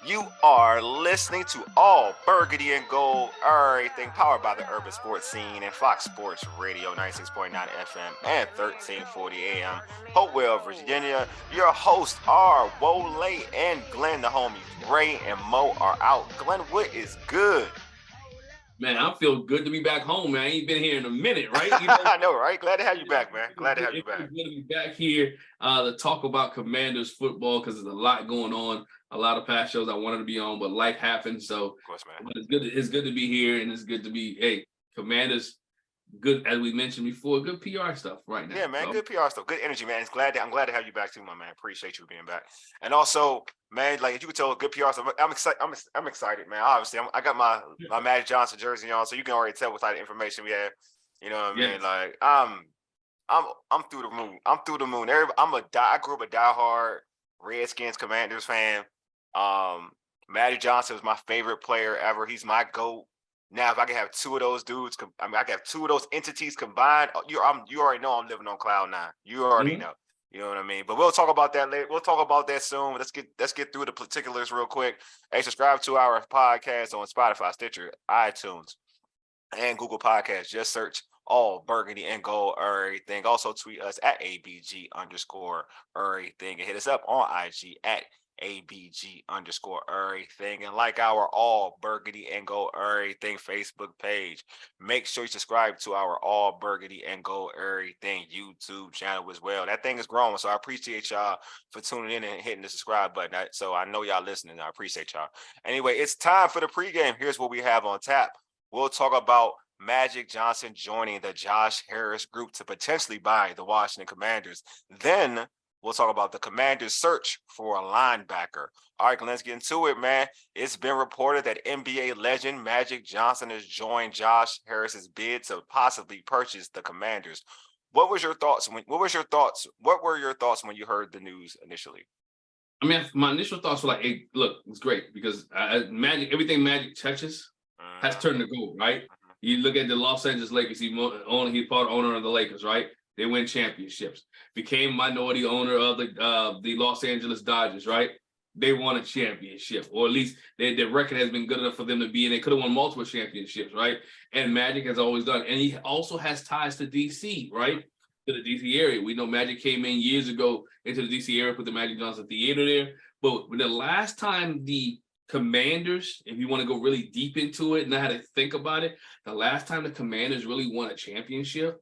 You are listening to All Burgundy and Gold, everything powered by the urban sports scene and Fox Sports Radio 96.9 FM and 1340 AM. Hopewell, Virginia. Your hosts are Wole and Glen. The homies Ray and Mo are out. Glenn, what is good? Man, I feel good to be back home, man. I ain't been here in a minute, right? I know, right? Glad to have you back, man. Glad to have you It feels back. good to be back here to talk about Commanders football because there's a lot going on. A lot of past shows I wanted to be on, but life happened. So Of course, man. but it's good to be here, and it's good to be Commanders. Good as we mentioned before, good PR stuff right now. Yeah, man, So, good PR stuff, good energy, man. I'm glad to have you back too, my man. Appreciate you being back. And also, man, like you can tell, good PR stuff. I'm excited. I'm excited, man. Obviously, I got my Magic Johnson jersey on, so you can already tell what type of information we have. You know what I mean? yes, Like, I'm through the moon. I'm through the moon. I grew up a diehard Redskins Commanders fan. Magic Johnson was my favorite player ever. He's my GOAT. Now, if I could have two of those dudes, I could have two of those entities combined. You already know I'm living on cloud nine. You already Mhm. know. You know what I mean? But we'll talk about that later. We'll talk about that soon. Let's get through the particulars real quick. Hey, subscribe to our podcast on Spotify, Stitcher, iTunes, and Google Podcasts. Just search All Burgundy and Gold Everything. Also tweet us at ABG underscore everything and hit us up on IG at ABG underscore everything. And like our All Burgundy and Gold Everything Facebook page, make sure you subscribe to our All Burgundy and Gold Everything YouTube channel as well. That thing is growing, so I appreciate y'all for tuning in and hitting the subscribe button. So I know y'all listening. I appreciate y'all. Anyway, it's time for the pregame. Here's what we have on tap. We'll talk about Magic Johnson joining the Josh Harris group to potentially buy the Washington Commanders. Then we'll talk about the Commanders' search for a linebacker. All right, let's get into it, man. It's been reported that NBA legend Magic Johnson has joined Josh Harris's bid to possibly purchase the Commanders. What was your thoughts? What were your thoughts when you heard the news initially? I mean, my initial thoughts were like, "Hey, look, it's great because Magic, everything Magic touches has Uh-huh. turned to gold, right? You look at the Los Angeles Lakers. He's part owner of the Lakers, right? They win championships. Became minority owner of the Los Angeles Dodgers, right? They won a championship, or at least their record has been good enough for them to be in. They could have won multiple championships, right? And Magic has always done, and he also has ties to DC, right? To the DC area. We know Magic came in years ago into the DC area, put the Magic Johnson Theater there. But the last time the Commanders, if you want to go really deep into it and know how to think about it, the last time the Commanders really won a championship,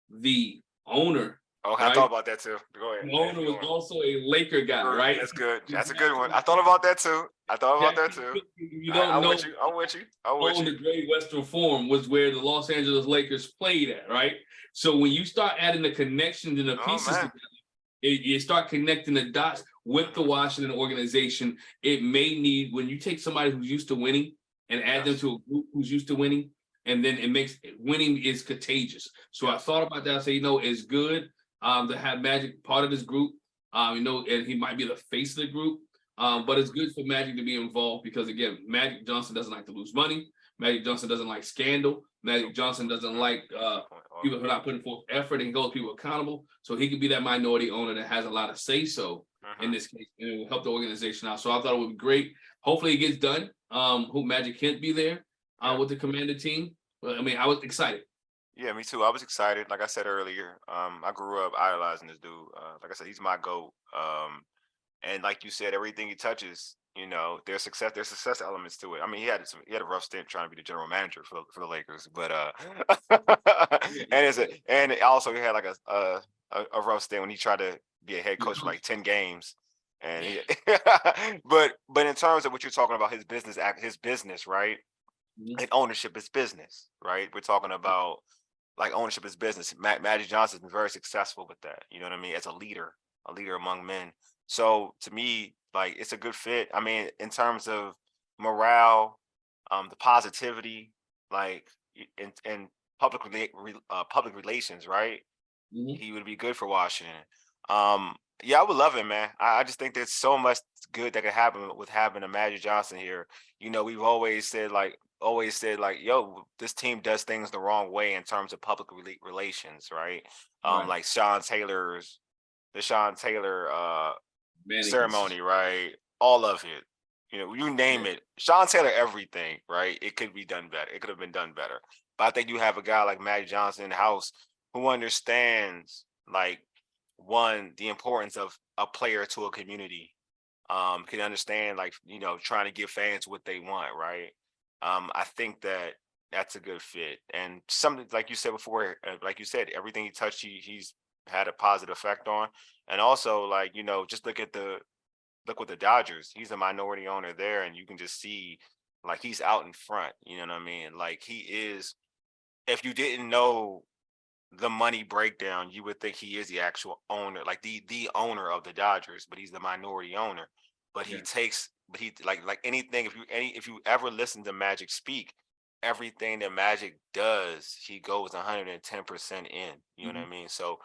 the owner, Okay, I thought right? about that too. Go ahead. The Yeah, owner keep was going. also a Laker guy, right? That's good. That's a good one. I Jackson, thought about that too. I thought about that Jackson, too. you I'm don't know, with you. I'm with you. I'm with owned you. the Great Western Forum was where the Los Angeles Lakers played at, right? So when you start adding the connections and the Oh pieces man. together, you start connecting the dots with the Mhm. Washington organization. It may need, when you take somebody who's used to winning and add them Yes. to a group who's used to winning, and then it makes winning is contagious. So I Yes. thought about that. I say, it's good to have Magic part of this group. And he might be the face of the group. But it's good for Magic to be involved because again, Magic Johnson doesn't like to lose money. Magic Johnson doesn't like scandal. Magic Nope. Johnson doesn't like Good point. people who are not putting forth effort and hold people accountable. So he could be that minority owner that has a lot of say so in Mhm. this case, and it will help the organization out. So I thought it would be great. Hopefully it gets done. Hope Magic can't be there Yeah. with the Commander team. But I mean, I was excited. Yeah, me too. I was excited. Like I said earlier, I grew up idolizing this dude. Like I said, he's my goat. And like you said, everything he touches, there's success elements to it. I mean, he had a rough stint trying to be the general manager for the Lakers, but and also he had like a rough stint when he tried to be a head The coach for coach, like 10 games. And yeah, he, but in terms of what you're talking about, his business, right? mhm, And ownership is business, right? We're talking about like ownership is business. Magic Johnson's been very successful with that. You know what I mean? As a leader among men. So to me, like it's a good fit. I mean, in terms of morale, the positivity, like in public relations, right? mhm. He would be good for Washington. Yeah, I would love it, man. I just think there's so much good that could happen with having a Magic Johnson here. We've always said like, yo, this team does things the wrong way in terms of public relations, right? Right, Like the Sean Taylor Mannequins. ceremony, right? All of it. you name it. Sean Taylor, everything, right? It could be done better. It could have been done better. But I think you have a guy like Magic Johnson in the house who understands, like, one, the importance of a player to a community. Can understand, like, trying to give fans what they want, right? I think that's a good fit. And something like you said before, like you said, everything he touched, he's had a positive effect on. And also, like, just look with the Dodgers. He's a minority owner there, and you can just see, like, he's out in front. You know what I mean? Like, he is. If you didn't know the money breakdown, you would think he is the actual owner, like the owner of the Dodgers, but he's the minority owner. But he Yeah. takes, but he like anything. If you ever listen to Magic speak, everything that Magic does, he goes 110% in. You know what I mean? So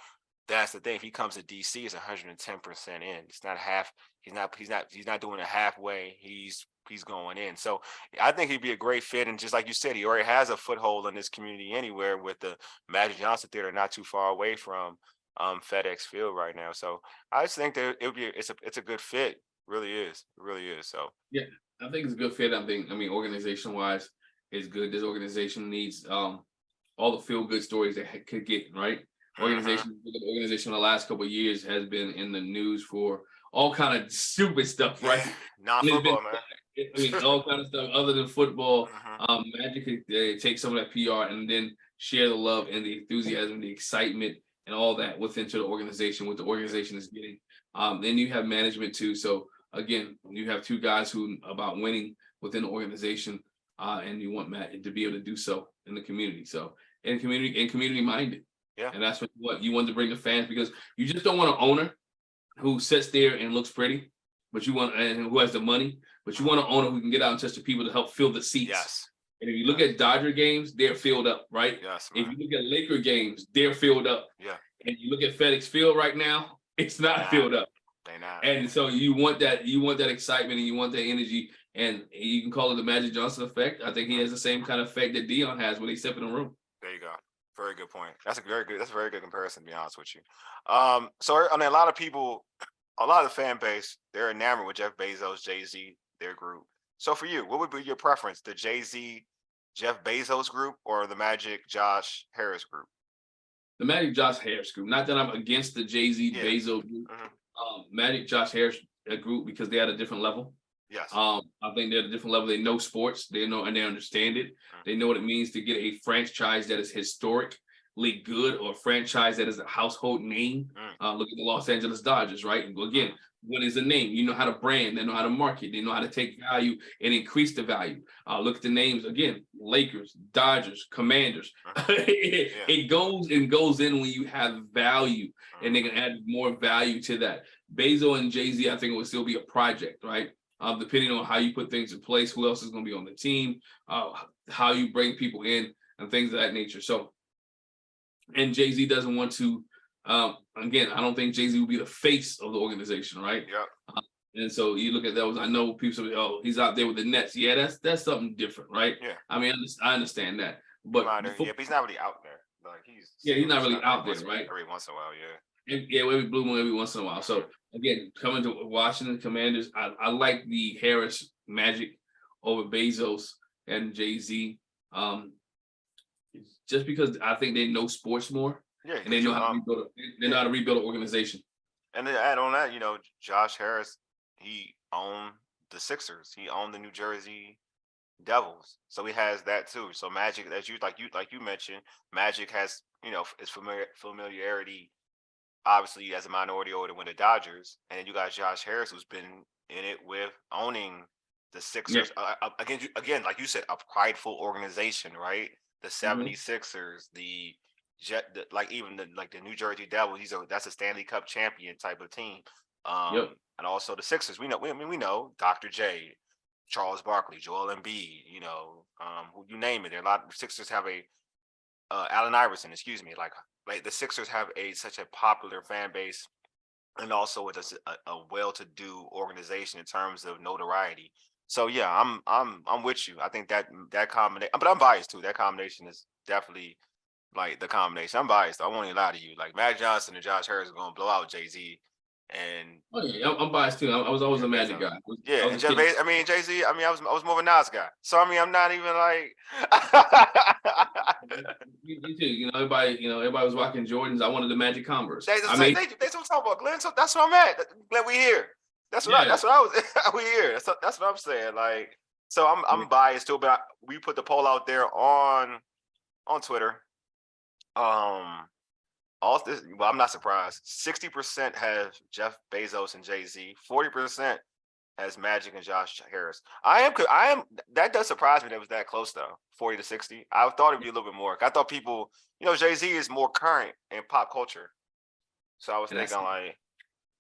that's the thing. If he comes to DC, it's 110% in. It's not half. He's not doing it halfway. He's going in. So I think he'd be a great fit. And just like you said, he already has a foothold in this community anywhere with the Magic Johnson Theater not too far away from FedEx Field right now. So I just think that it's a good fit. Really is. It really is. So Yeah, I think it's a good fit. I mean, organization wise, it's good. This organization needs all the feel good stories that could get right. The organization in the last couple of years has been in the news for all kind of stupid stuff, right? non-football, man. I mean, all kind of stuff other than football. Mhm. Magic could take some of that PR and then share the love and the enthusiasm, the excitement, and all that within to the organization, what the organization is getting. Then you have management too. So again, you have two guys who about winning within the organization, and you want Matt to be able to do so in the community. So and community minded. Yeah. And that's what you want to bring the fans, because you just don't want an owner who sits there and looks pretty, but you want, and who has the money, but you want an owner who can get out and touch the people to help fill the seats. Yes. And if you look at Dodger games, they're filled up, right? Yes, man. If you look at Laker games, they're filled up. Yeah. And you look at FedEx Field right now, it's not filled up. They not. And so you want that excitement and you want that energy, and you can call it the Magic Johnson effect. I think he has the same kind of effect that Dion has when they step in the room. There you go. Very good point. That's a very good comparison, to be honest with you. So I mean, a lot of the fan base, they're enamored with Jeff Bezos, Jay-Z, their group. So for you, what would be your preference? The Jay-Z, Jeff Bezos group, or the Magic Josh Harris group? The Magic Josh Harris group. Not that I'm against the Jay-Z Bezos group. Magic Josh Harris group, because they're at a different level. Yes. I think they're at a different level. They know sports. They know and they understand it. They know what it means to get a franchise that is historically good, or a franchise that is a household name. Look at the Los Angeles Dodgers, right? And again, what is a name? You know how to brand. They know how to market. They know how to take value and increase the value. Look at the names again: Lakers, Dodgers, Commanders. It goes in when you have value, and they can add more value to that. Bezos and Jay-Z, I think it will still be a project, right? Depending on how you put things in place, who else is going to be on the team, how you bring people in, and things of that nature. So, and Jay-Z doesn't want to, again, I don't think Jay-Z will be the face of the organization, right? Yeah. And so you look at those, I know people say, oh, he's out there with the Nets. Yeah, that's something different, right? Yeah. I mean, I understand that. But but he's not really out there. Like he's not really out there, right? Every once in a while, yeah. Every blue moon every once in a while. So again, coming to Washington Commanders, I like the Harris Magic over Bezos and Jay-Z. Just because I think they know sports more, and they know how to rebuild an organization. And to add on that, Josh Harris, he owned the Sixers. He owned the New Jersey Devils, so he has that too. So Magic, as you mentioned, Magic has its familiarity, obviously, as a minority owner with the Dodgers, and then you got Josh Harris, who's been in it with owning the Sixers. Again, like you said, a prideful organization, right? The 76ers, the even the New Jersey Devils. That's a Stanley Cup champion type of team. And also the Sixers. We know Dr. J, Charles Barkley, Joel Embiid. You name it. There are a lot of Sixers have a Allen Iverson. Excuse me. Like the Sixers have such a popular fan base, and also it's a well-to-do organization in terms of notoriety. So yeah, I'm with you. I think that combination, but I'm biased too. That combination is definitely like the combination. I'm biased. I won't even lie to you. Like Matt Johnson and Josh Harris are going to blow out Jay-Z And Oh yeah, I'm biased too. I was always a Magic guy. I yeah, was and a kid. Jay-Z, I mean, I was more of a Nas guy. So I mean, I'm not even like You too. Everybody was rocking Jordans. I wanted the Magic Converse. they I just mean, they what I'm talking about, Glenn. So that's where I'm at. Glenn, we here. yeah. That's what I was we here. That's what I'm saying. Like, so I'm biased too, but we put the poll out there on Twitter. All this, well, I'm not surprised. 60% have Jeff Bezos and Jay-Z. 40% has Magic and Josh Harris. I am. That does surprise me that it was that close though, 40 to 60. I thought it'd be a little bit more. I thought people, Jay-Z is more current in pop culture, so I was And that's thinking like,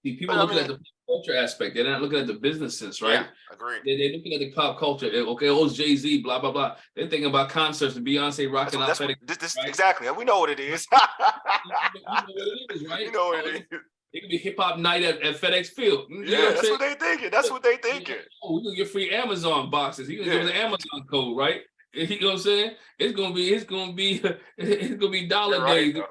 see, people but I looking mean, at the culture aspect. They're not looking at the business sense, right? yeah, agreed. They're looking at the pop culture. Okay, oh, it's Jay-Z, blah blah blah. They're thinking about concerts and Beyonce rocking That's what authentic, this right? exactly. We know what it is. You know what it is, right? You know what it is. It could be hip hop night at FedEx Field. You know Yeah, what I'm that's saying? what they thinking. That's what they thinking. Oh, we're gonna get free Amazon boxes. He's gonna give us an Amazon code, right? You know what I'm saying? It's gonna be it's gonna be dollar You're right, days. though.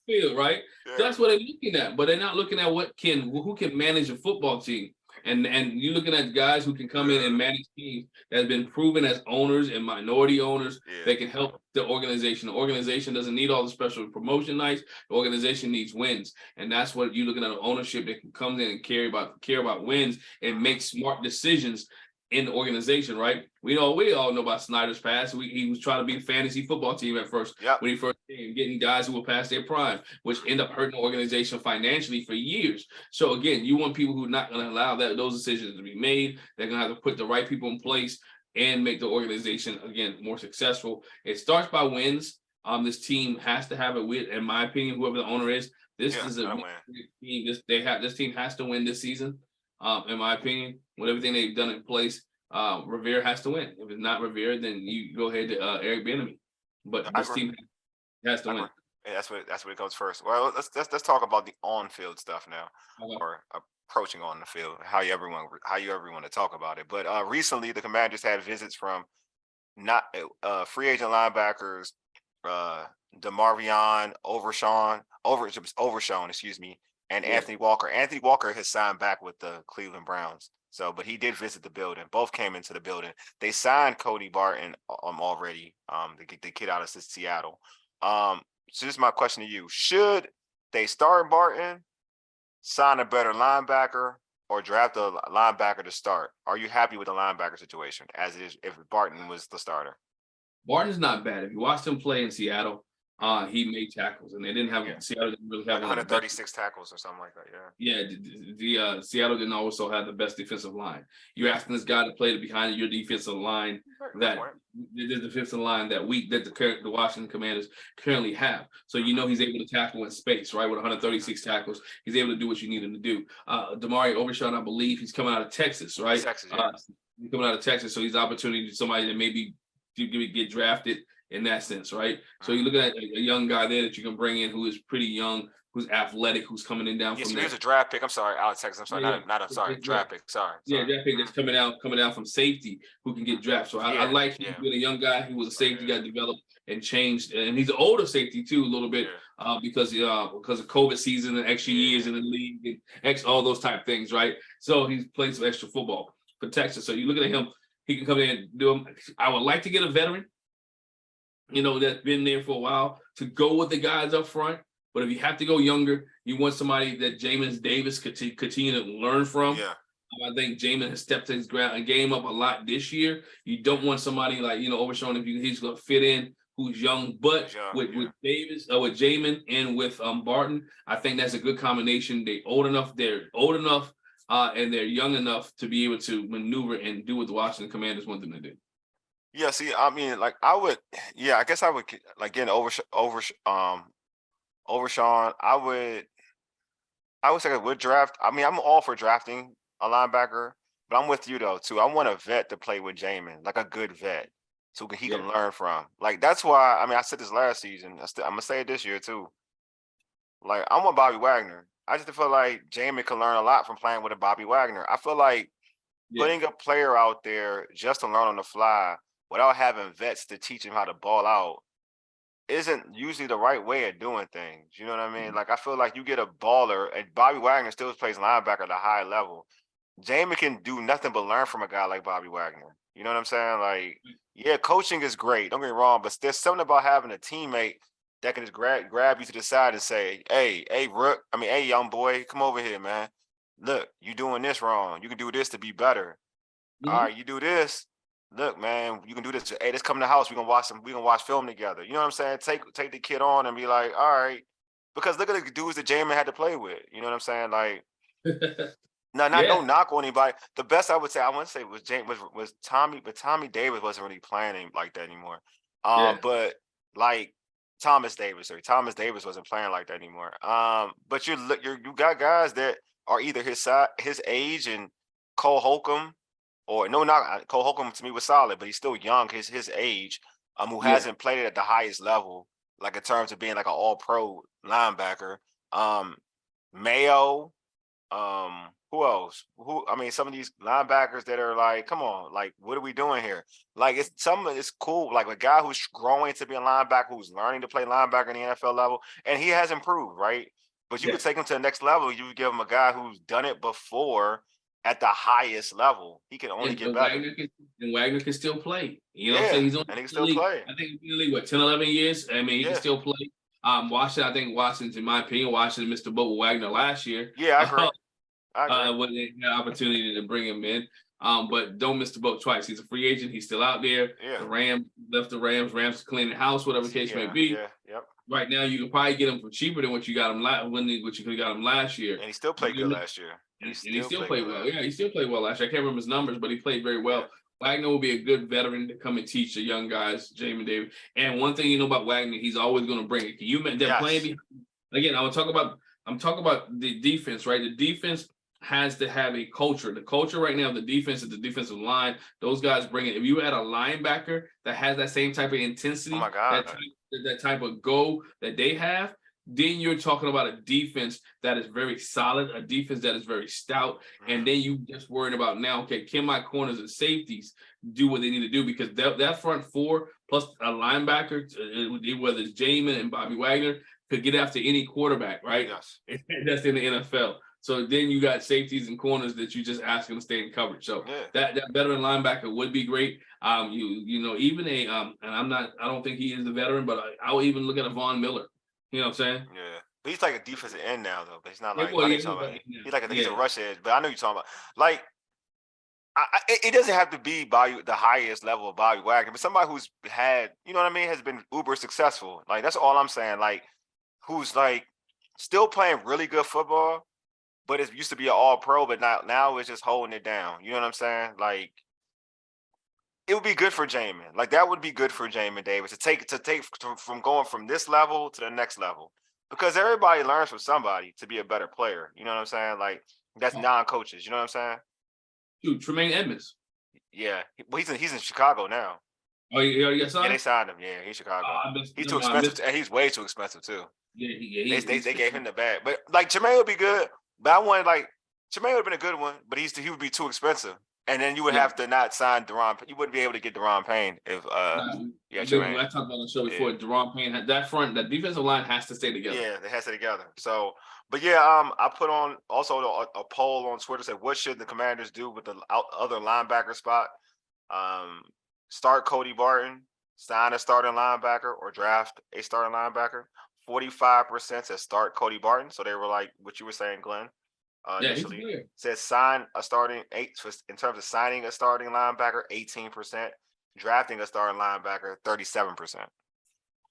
Field, right? Yeah. That's what they're looking at, but they're not looking at who can manage a football team. And you're looking at guys who can come in and manage teams that have been proven as owners and minority owners that can help the organization. The organization doesn't need all the special promotion nights. The organization needs wins, and that's what you're looking at: an ownership that can come in and care about wins and make smart decisions in the organization, right? We all know about Snyder's past. He was trying to be a fantasy football team at first when he first came, getting guys who were past their prime, which end up hurting the organization financially for years. So again, you want people who are not going to allow those decisions to be made. They're going to have to put the right people in place and make the organization again more successful. It starts by wins. This team has to have a win, in my opinion. Whoever the owner is, this is a team. This team has to win this season. In my opinion, with everything they've done in place, Rivera has to win. If it's not Rivera, then you go ahead to Eric Bieniemy. But this team has to win. Yeah, that's what it comes first. Well, let's talk about the on-field stuff now, or approaching on the field. How you ever want to talk about it. But recently, the Commanders had visits from not free agent linebackers, DeMarvion Overshown, excuse me, and Anthony Walker. Anthony Walker has signed back with the Cleveland Browns. So, but he did visit the building. Both came into the building. They signed Cody Barton already. The kid out of Seattle. So this is my question to you: should they start Barton, sign a better linebacker, or draft a linebacker to start? Are you happy with the linebacker situation as it is if Barton was the starter? Barton's not bad. If you watched him play in Seattle, he made tackles, and they didn't have Seattle didn't really have 136 tackles or something like that. Yeah, the Seattle didn't also have the best defensive line. You're asking this guy to play behind your defensive line that the Washington Commanders currently have. So he's able to tackle in space, right? With 136 tackles, he's able to do what you need him to do. Damari Overshown, I believe he's coming out of Texas, right? Texas, he's coming out of Texas, so he's an opportunity to somebody that maybe get drafted in that sense, right? So you're looking at a young guy there that you can bring in who is pretty young, who's athletic, who's coming in down from there. Here's a draft pick. I'm sorry, Alex Texas. I'm sorry, draft pick. Sorry. Yeah, draft pick that's coming out from safety who can get drafted. So I like him being a young guy who was a safety, got developed and changed, and he's an older safety too, a little bit because of COVID season and extra years in the league and all those type of things, right? So he's played some extra football for Texas. So you look at him, he can come in and do them. I would like to get a veteran, that's been there for a while to go with the guys up front. But if you have to go younger, you want somebody that Jamin Davis could continue to learn from. Yeah. I think Jamin has stepped his game up a lot this year. You don't want somebody like, Overshown if he's going to fit in who's young. But with Davis, with Jamin and with Barton, I think that's a good combination. They're old enough, and they're young enough to be able to maneuver and do what the Washington Commanders want them to do. Yeah, see, I mean, like I guess I would like getting Overshown. I would say I would draft. I mean, I'm all for drafting a linebacker, but I'm with you though too. I want a vet to play with Jamin, like a good vet, so he can learn from. Like that's why. I mean, I said this last season. I'm gonna say it this year too. Like I want Bobby Wagner. I just feel like Jamin can learn a lot from playing with a Bobby Wagner. I feel like putting a player out there just to learn on the fly without having vets to teach him how to ball out, isn't usually the right way of doing things. You know what I mean? Like I feel like you get a baller, and Bobby Wagner still plays linebacker at a high level. Jamin can do nothing but learn from a guy like Bobby Wagner. You know what I'm saying? Like, yeah, coaching is great. Don't get me wrong, but there's something about having a teammate that can just grab you to the side and say, hey, Rook, hey, young boy, come over here, man. Look, you doing this wrong. You can do this to be better. All right, you do this. Look, man, you can do this. Hey, let's come to the house. We gonna watch film together. You know what I'm saying? Take the kid on and be like, all right. Because look at the dudes that Jamin had to play with. You know what I'm saying? Like, no, no knock on anybody. The best I would say, I want to say was James was Tommy, but Tommy Davis wasn't really playing like that anymore. But like Thomas Davis wasn't playing like that anymore. But you got guys that are either his age, and Cole Holcomb, or no, not Cole Holcomb to me was solid, but he's still young, his age, who hasn't played it at the highest level, like in terms of being like an all-pro linebacker. Mayo, who else? Some of these linebackers that are like, come on, like, what are we doing here? Like, it's cool. Like a guy who's growing to be a linebacker, who's learning to play linebacker in the NFL level, and he has improved, right? But you could take him to the next level. You would give him a guy who's done it before at the highest level. He can only get better. Wagner can still play. You know what I'm saying? He's only and he can still play. I think he's in the league, 10, 11 years? He can still play. Washington, in my opinion, Washington missed the boat with Wagner last year. Yeah, I agree. When they had an opportunity to bring him in. But don't miss the boat twice. He's a free agent. He's still out there. Yeah. The Rams left the Rams. Rams cleaning the house, whatever the case may be. Yeah. Yep. Right now, you can probably get him for cheaper than what you got him what you could have got him last year. And he still played good last year. And he still played well. Yeah, he still played well last year. I can't remember his numbers, but he played very well. Wagner will be a good veteran to come and teach the young guys, Jamin Davis. And one thing you know about Wagner, he's always going to bring it. You meant they're playing behind. Again, I'm talking about the defense, right? The defense has to have a culture. The culture right now, the defense is the defensive line. Those guys bring it. If you had a linebacker that has that same type of intensity, oh my God, that type of go that they have, then you're talking about a defense that is very solid, a defense that is very stout, and then you just worried about now, okay, can my corners and safeties do what they need to do? Because that front four plus a linebacker, whether it's Jamin and Bobby Wagner, could get after any quarterback, right? Yes. That's in the NFL. So then you got safeties and corners that you just ask them to stay in coverage. So that veteran linebacker would be great. Even and I don't think he is the veteran, but I'll even look at a Von Miller. You know what I'm saying? Yeah. But he's like a defensive end now, though. But he's not like he's a rush edge. But I know you're talking about. Like, it doesn't have to be the highest level of Bobby Wagner, but somebody who's had, you know what I mean, has been uber successful. Like, that's all I'm saying. Like, who's like still playing really good football, but it used to be an all-pro, but now it's just holding it down. You know what I'm saying? Like, it would be good for Jamin. Like, that would be good for Jamin Davis to take from going from this level to the next level, because everybody learns from somebody to be a better player. You know what I'm saying? Like, that's non-coaches. You know what I'm saying? Dude, Tremaine Edmonds. Yeah, well, he's in Chicago now. Oh, yeah, yeah, they signed him. Yeah, he's Chicago. He's too expensive, and he's way too expensive too. Yeah, they gave him the bag, but like Jermaine would be good. But I wanted Jermaine would have been a good one, but he would be too expensive, and then you would have to not sign Deron. You wouldn't be able to get Deron Payne if Jermaine. I talked about on the show before. Deron Payne, that defensive line has to stay together. Yeah, they has to stay together. So, but I put on also a poll on Twitter, said what should the Commanders do with the other linebacker spot? Start Cody Barton, sign a starting linebacker, or draft a starting linebacker. 45% said start Cody Barton. So they were like what you were saying, Glenn. Initially said sign a starting in terms of signing a starting linebacker, 18%, drafting a starting linebacker, 37%.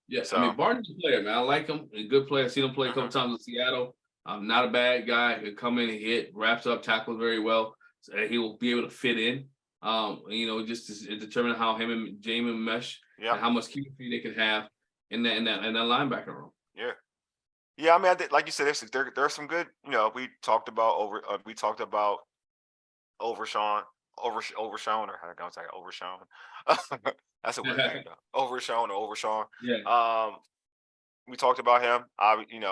Yeah, so, Barton's a player, man. I like him. A good player. I've seen him play a couple times in Seattle. Not a bad guy. He'll come in and hit, wraps up, tackles very well. So he will be able to fit in. Just to determine how him and Jamin mesh and how much chemistry they can have in that linebacker room. Yeah. I mean, like you said, there's some good. We talked about Overshawn, or how I say Overshawn. That's a weird name though. Overshawn or Overshawn. Yeah. We talked about him.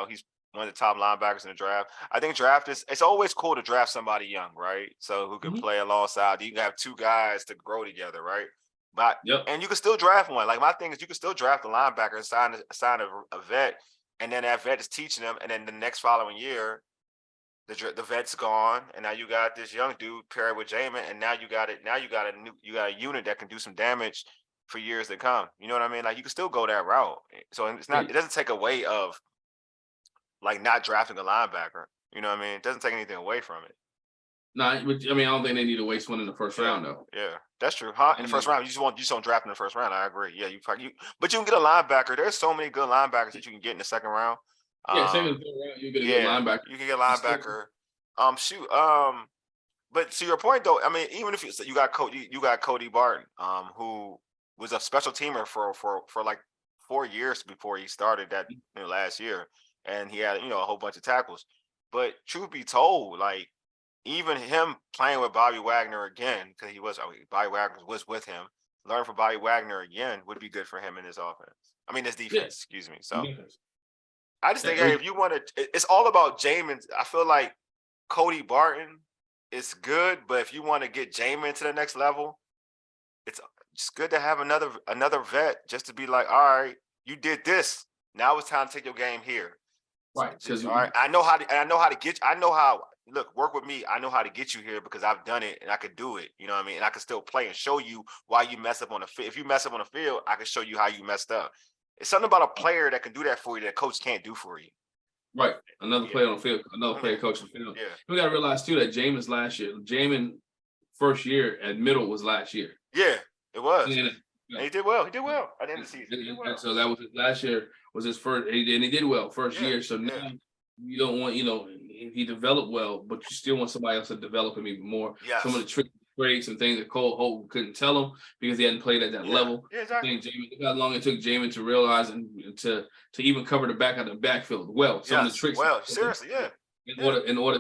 He's one of the top linebackers in the draft. I think it's always cool to draft somebody young, right? So who can play alongside. You can have two guys to grow together, right? But Yep. and you can still draft one. Like my thing is, you can still draft a linebacker and sign a vet, and then that vet is teaching them, and then the next following year, the vet's gone, and now you got this young dude paired with Jamin, and now you got it. Now you got a unit that can do some damage for years to come. You know what I mean? Like you can still go that route. So it's not. It doesn't take away of like not drafting a linebacker. You know what I mean? It doesn't take anything away from it. No, I don't think they need to waste one in the first round though. Yeah, that's true. Huh? In the first round, you just don't draft in the first round. I agree. Yeah, but you can get a linebacker. There's so many good linebackers that you can get in the second round. Yeah, same in the third round. You get a good linebacker. You can get a linebacker. But to your point though, I mean, even if you got Cody Barton, who was a special teamer for like 4 years before he started that last year, and he had a whole bunch of tackles. But truth be told, like even him playing with Bobby Wagner again, because Bobby Wagner was with him, learn from Bobby Wagner again would be good for him in his offense. I mean, his defense, excuse me. So I just think, hey, if you want to, it's all about Jamin. I feel like Cody Barton is good, but if you want to get Jamin to the next level, it's just good to have another vet just to be like, all right, you did this. Now it's time to take your game here. Right. All right. I know how to get. Look, work with me. I know how to get you here because I've done it and I could do it. You know what I mean? And I can still play and show you why you mess up on the field. If you mess up on the field, I can show you how you messed up. It's something about a player that can do that for you that coach can't do for you. Right. Another player on the field, another player coaching the field. Yeah. We got to realize too that Jamin first year at middle was last year. Yeah, it was. And he did well. He did well at the end of the season. And so that was last year was his first, and he did well first year. So now you don't want, he developed well, but you still want somebody else to develop him even more. Yes. Some of the tricks and things that Cole Holt couldn't tell him because he hadn't played at that level. Yeah, exactly. I think how long it took Jamin to realize and to even cover the back of the backfield well. Some of the tricks. Well, seriously, In order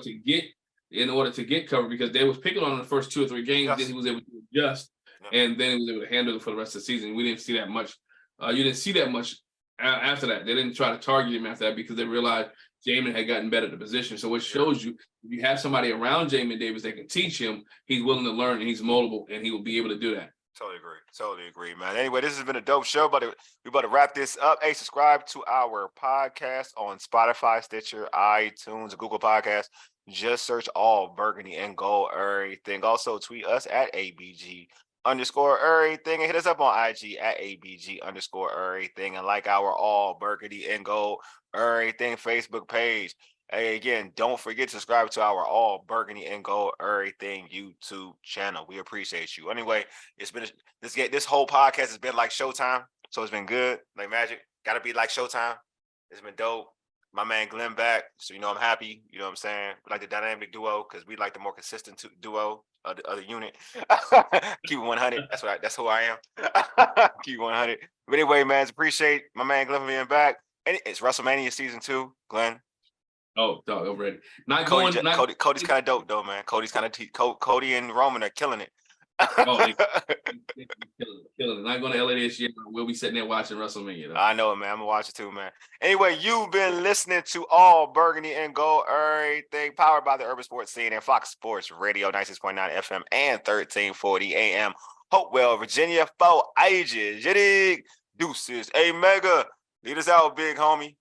to get covered, because they was picking on him the first 2 or 3 games, then he was able to adjust, and then he was able to handle it for the rest of the season. We didn't see that much. You didn't see that much after that. They didn't try to target him after that because they realized Jamin had gotten better at the position. So it shows you if you have somebody around Jamin Davis that can teach him, he's willing to learn and he's moldable and he will be able to do that. Totally agree, man. Anyway, this has been a dope show, but we about to wrap this up. Hey, subscribe to our podcast on Spotify, Stitcher, iTunes, Google Podcasts. Just search All Burgundy and Gold Errrything. Also tweet us at ABG _Errrything and hit us up on IG at ABG _Errrything and like our All Burgundy and Gold Errrything Facebook page. Hey, again, don't forget to subscribe to our All Burgundy and Gold Errrything YouTube channel. We appreciate you. Anyway, it's been this whole podcast has been like Showtime, so it's been good, like magic. Got to be like Showtime. It's been dope. My man Glenn back, so I'm happy. You know what I'm saying? We like the dynamic duo because we like the more consistent duo of the other unit. Keep it 100. That's who I am. Keep it 100. But anyway, man, appreciate my man Glenn for being back. And it's WrestleMania season 2, Glenn. Oh, dog, already. Cody's kind of dope though, man. Cody and Roman are killing it. Killing it. Not going to LA this year. We'll be sitting there watching WrestleMania. Though. I know it, man. I'm gonna watch it too, man. Anyway, you've been listening to All Burgundy and Gold Errrything, powered by the Urban Sports Scene and Fox Sports Radio, 96.9 FM and 1340 AM. Hopewell, Virginia, for ages. You dig? Deuces. Hey, Mega, lead us out, big homie.